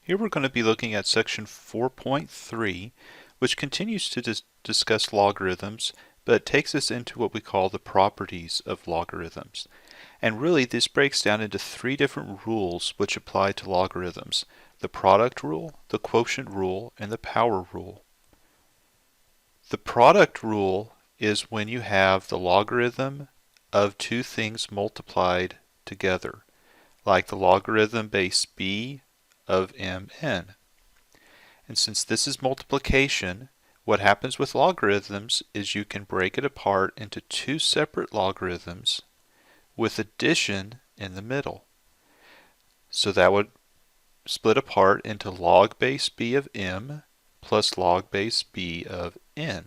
Here we're going to be looking at section 4.3, which continues to discuss logarithms, but takes us into what we call the properties of logarithms. And really this breaks down into three different rules which apply to logarithms: the product rule, the quotient rule, and the power rule. The product rule is when you have the logarithm of two things multiplied together, like the logarithm base b of mn. And since this is multiplication, what happens with logarithms is you can break it apart into two separate logarithms with addition in the middle. So that would split apart into log base b of m plus log base b of n.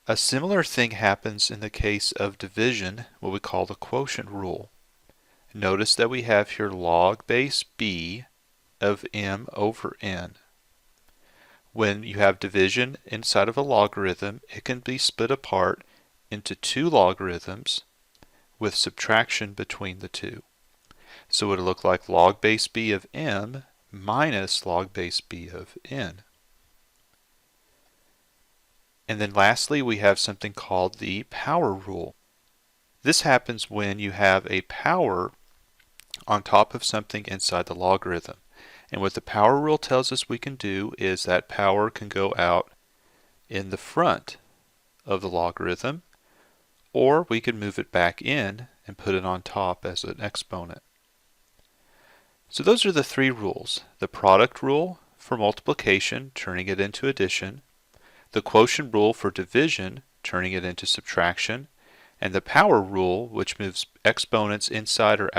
A similar thing happens in the case of division, what we call the quotient rule. Notice that we have here log base b of m over n. When you have division inside of a logarithm, it can be split apart into two logarithms with subtraction between the two. So it would look like log base b of m minus log base b of n. And then lastly, we have something called the power rule. This happens when you have a power on top of something inside the logarithm. And what the power rule tells us we can do is that power can go out in the front of the logarithm, or we can move it back in and put it on top as an exponent. So those are the three rules: the product rule for multiplication, turning it into addition; the quotient rule for division, turning it into subtraction; and the power rule, which moves exponents inside or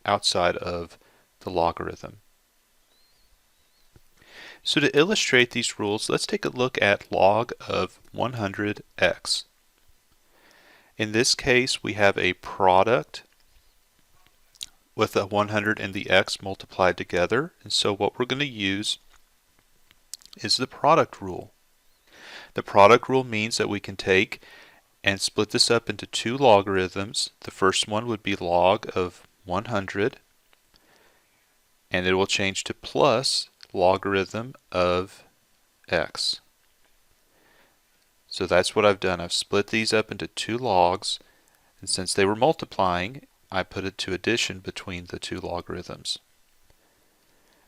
outside of the logarithm. So to illustrate these rules, let's take a look at log of 100x. In this case, we have a product with the 100 and the x multiplied together, and so what we're going to use is the product rule. The product rule means that we can take and split this up into two logarithms. The first one would be log of 100, and it will change to plus logarithm of x. So that's what I've done. I've split these up into two logs, and since they were multiplying, I put it to addition between the two logarithms.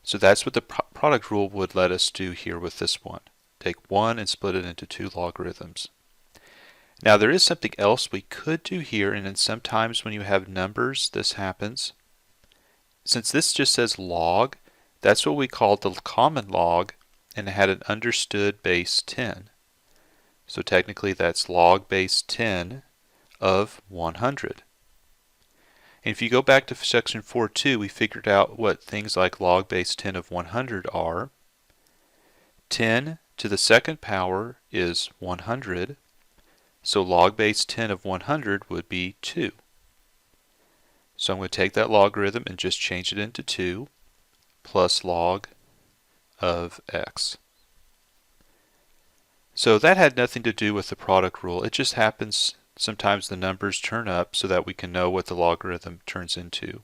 So that's what the product rule would let us do here with this one. Take one and split it into two logarithms. Now there is something else we could do here, and then sometimes when you have numbers this happens. Since this just says log, that's what we called the common log, and it had an understood base 10. So technically that's log base 10 of 100. And if you go back to section 4.2, we figured out what things like log base 10 of 100 are. 10 to the second power is 100, so log base 10 of 100 would be 2. So I'm going to take that logarithm and just change it into 2 plus log of x. So that had nothing to do with the product rule. It just happens sometimes the numbers turn up so that we can know what the logarithm turns into.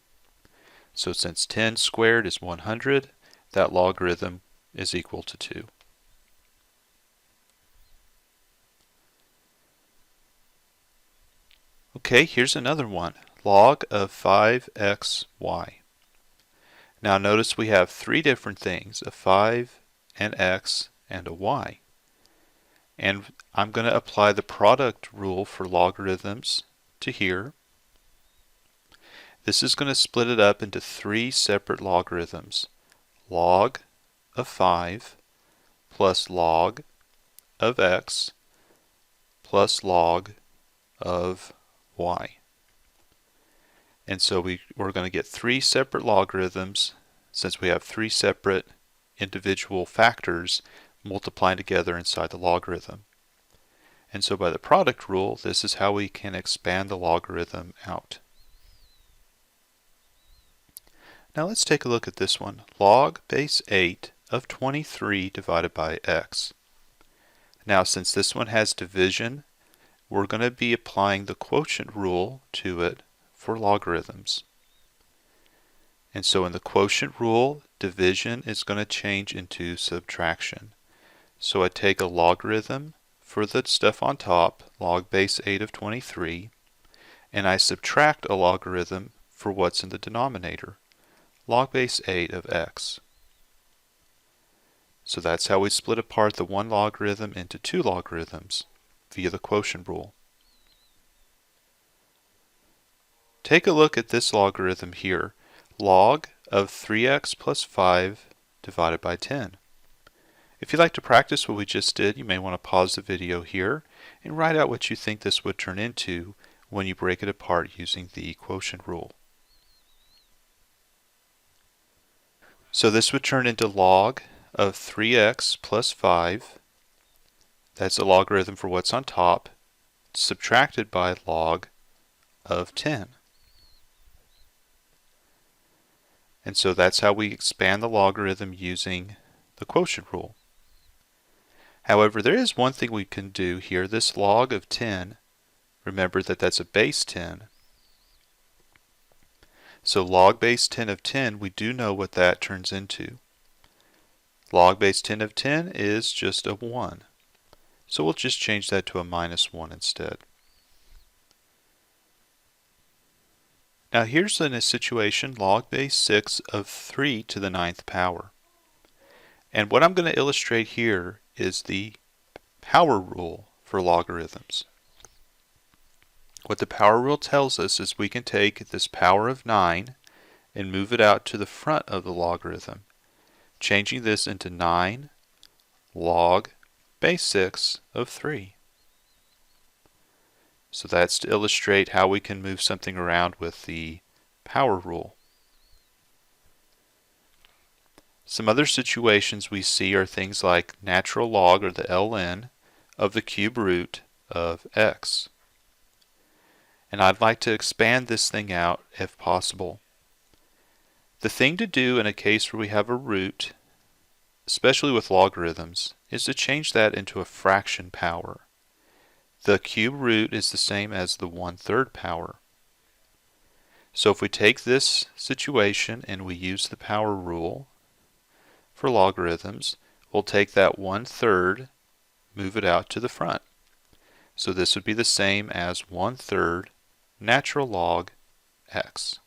So since 10 squared is 100, that logarithm is equal to 2. Okay, here's another one. Log of 5xy. Now notice we have three different things: a 5, an x, and a y. And I'm going to apply the product rule for logarithms to here. This is going to split it up into three separate logarithms: log of 5 plus log of x plus log of y. And so we're going to get three separate logarithms, since we have three separate individual factors multiplying together inside the logarithm. And so by the product rule, this is how we can expand the logarithm out. Now let's take a look at this one. Log base 8 of 23 divided by x. Now since this one has division, we're going to be applying the quotient rule to it for logarithms. And so in the quotient rule, division is going to change into subtraction. So I take a logarithm for the stuff on top, log base 8 of 23, and I subtract a logarithm for what's in the denominator, log base 8 of x. So that's how we split apart the one logarithm into two logarithms via the quotient rule. Take a look at this logarithm here, log of 3x plus 5 divided by 10. If you'd like to practice what we just did, you may want to pause the video here and write out what you think this would turn into when you break it apart using the quotient rule. So this would turn into log of 3x plus 5, that's a logarithm for what's on top, subtracted by log of 10. And so that's how we expand the logarithm using the quotient rule. However, there is one thing we can do here. This log of 10, remember that that's a base 10. So log base 10 of 10, we do know what that turns into. Log base 10 of 10 is just a 1. So we'll just change that to a minus 1 instead. Now here's in a situation log base 6 of 3 to the 9th power. And what I'm going to illustrate here is the power rule for logarithms. What the power rule tells us is we can take this power of 9 and move it out to the front of the logarithm, changing this into 9 log base 6 of 3. So that's to illustrate how we can move something around with the power rule. Some other situations we see are things like natural log, or the ln, of the cube root of x. And I'd like to expand this thing out if possible. The thing to do in a case where we have a root, especially with logarithms, is to change that into a fraction power. The cube root is the same as the 1/3 power. So if we take this situation and we use the power rule for logarithms, we'll take that 1/3, move it out to the front. So this would be the same as 1/3 natural log x.